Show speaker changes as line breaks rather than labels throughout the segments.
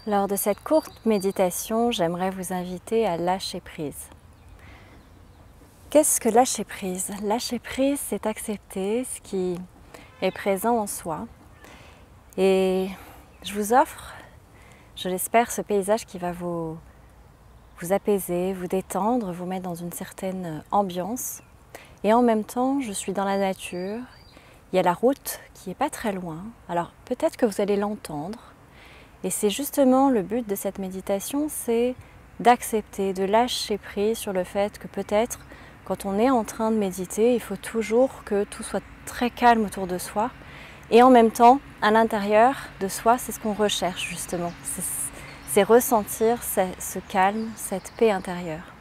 Lors de cette courte méditation, j'aimerais vous inviter à lâcher prise. Qu'est-ce que lâcher prise? Lâcher prise, c'est accepter ce qui est présent en soi. Et je vous offre, je l'espère, ce paysage qui va vous apaiser, vous détendre, vous mettre dans une certaine ambiance. Et en même temps, je suis dans la nature. Il y a la route qui n'est pas très loin. Alors peut-être que vous allez l'entendre. Et c'est justement le but de cette méditation, c'est d'accepter, de lâcher prise sur le fait que peut-être quand on est en train de méditer, il faut toujours que tout soit très calme autour de soi. Et en même temps, à l'intérieur de soi, c'est ce qu'on recherche justement. C'est ressentir ce calme, cette paix intérieure.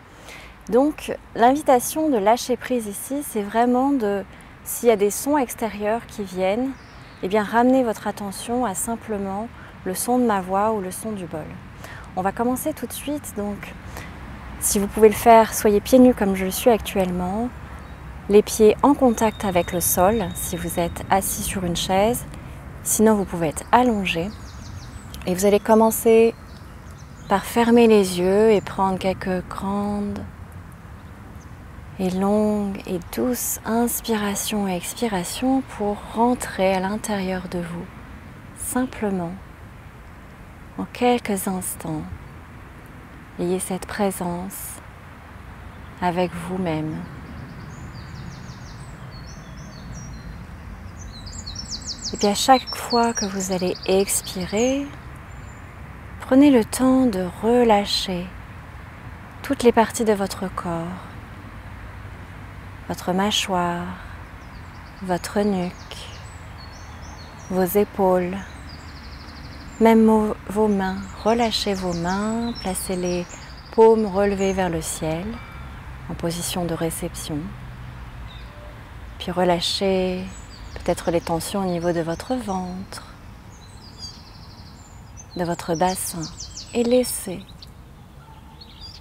Donc l'invitation de lâcher prise ici, c'est vraiment s'il y a des sons extérieurs qui viennent, eh bien ramenez votre attention à simplement le son de ma voix ou le son du bol. On va commencer tout de suite, donc si vous pouvez le faire, soyez pieds nus comme je le suis actuellement, les pieds en contact avec le sol si vous êtes assis sur une chaise, sinon vous pouvez être allongé et vous allez commencer par fermer les yeux et prendre quelques grandes et longues et douces inspirations et expirations pour rentrer à l'intérieur de vous, simplement. En quelques instants, ayez cette présence avec vous-même. Et puis à chaque fois que vous allez expirer, prenez le temps de relâcher toutes les parties de votre corps, votre mâchoire, votre nuque, vos épaules, même vos mains. Relâchez vos mains, placez les paumes relevées vers le ciel en position de réception. Puis relâchez peut-être les tensions au niveau de votre ventre, de votre bassin et laissez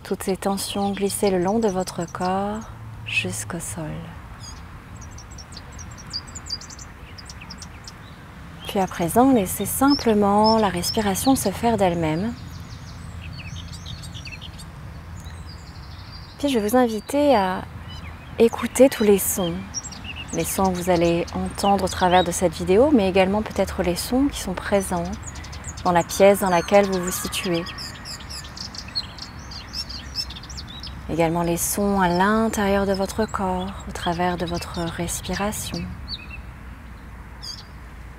toutes ces tensions glisser le long de votre corps jusqu'au sol. Puis à présent, laissez simplement la respiration se faire d'elle-même. Puis je vais vous inviter à écouter tous les sons que vous allez entendre au travers de cette vidéo, mais également peut-être les sons qui sont présents dans la pièce dans laquelle vous vous situez. Également les sons à l'intérieur de votre corps, au travers de votre respiration.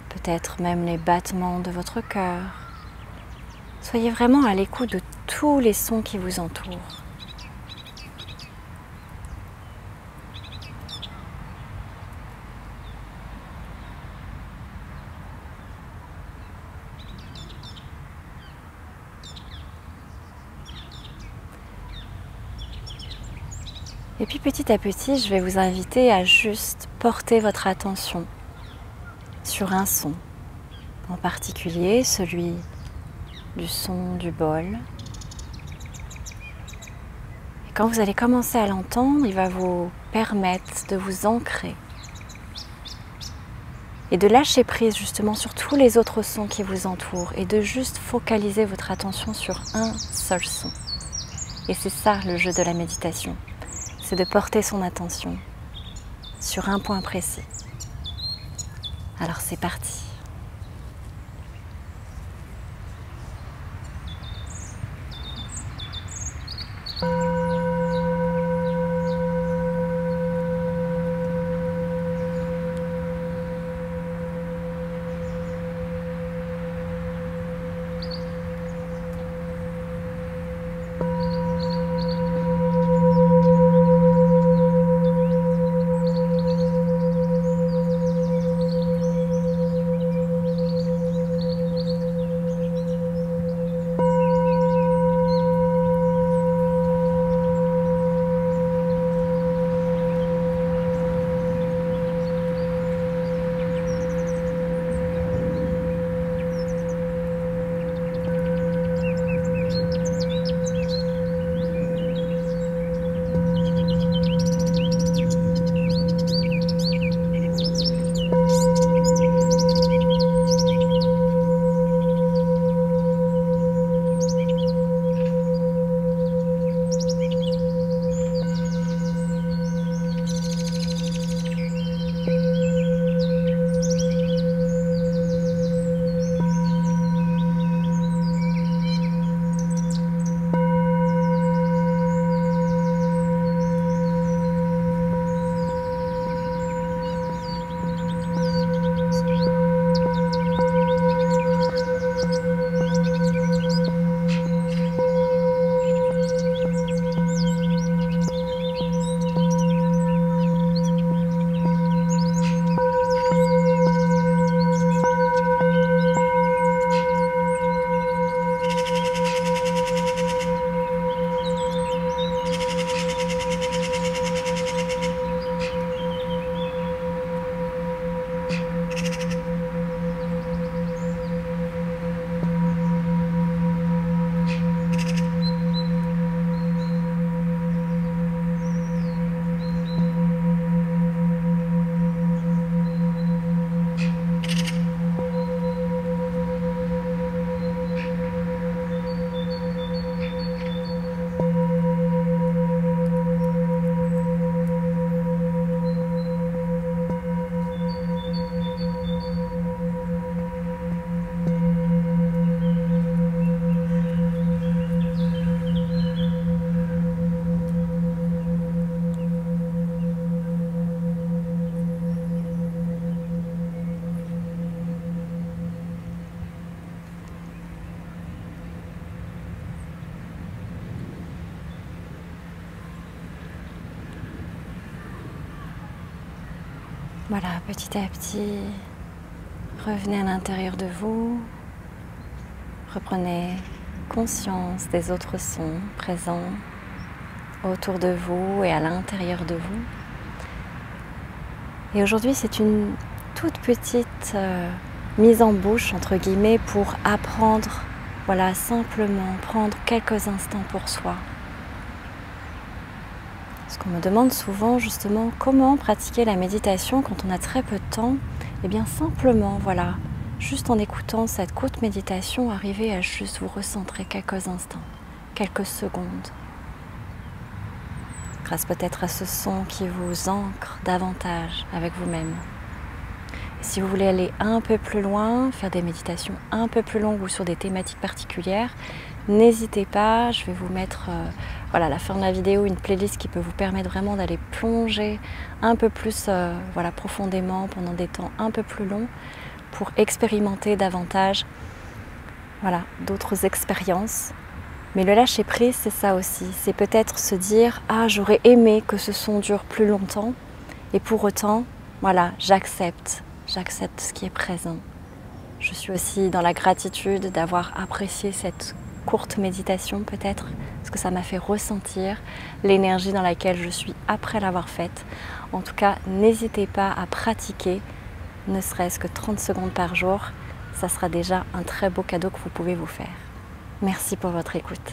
Peut-être même les battements de votre cœur. Soyez vraiment à l'écoute de tous les sons qui vous entourent. Et puis petit à petit, je vais vous inviter à juste porter votre attention sur un son, en particulier celui du son du bol. Et quand vous allez commencer à l'entendre, il va vous permettre de vous ancrer et de lâcher prise justement sur tous les autres sons qui vous entourent et de juste focaliser votre attention sur un seul son. Et c'est ça le jeu de la méditation, c'est de porter son attention sur un point précis. Alors c'est parti. Voilà, petit à petit, revenez à l'intérieur de vous, reprenez conscience des autres sons présents autour de vous et à l'intérieur de vous. Et aujourd'hui, c'est une toute petite mise en bouche, entre guillemets, pour apprendre, voilà, simplement prendre quelques instants pour soi. Parce qu'on me demande souvent justement comment pratiquer la méditation quand on a très peu de temps. Eh bien simplement, voilà, juste en écoutant cette courte méditation, arriver à juste vous recentrer quelques instants, quelques secondes. Grâce peut-être à ce son qui vous ancre davantage avec vous-même. Si vous voulez aller un peu plus loin, faire des méditations un peu plus longues ou sur des thématiques particulières, n'hésitez pas, je vais vous mettre voilà, à la fin de la vidéo une playlist qui peut vous permettre vraiment d'aller plonger un peu plus voilà, profondément pendant des temps un peu plus longs pour expérimenter davantage voilà, d'autres expériences. Mais le lâcher prise, c'est ça aussi, c'est peut-être se dire « Ah, j'aurais aimé que ce son dure plus longtemps » et pour autant, voilà, j'accepte ce qui est présent. Je suis aussi dans la gratitude d'avoir apprécié cette courte méditation peut-être, parce que ça m'a fait ressentir l'énergie dans laquelle je suis après l'avoir faite. En tout cas, n'hésitez pas à pratiquer, ne serait-ce que 30 secondes par jour. Ça sera déjà un très beau cadeau que vous pouvez vous faire. Merci pour votre écoute.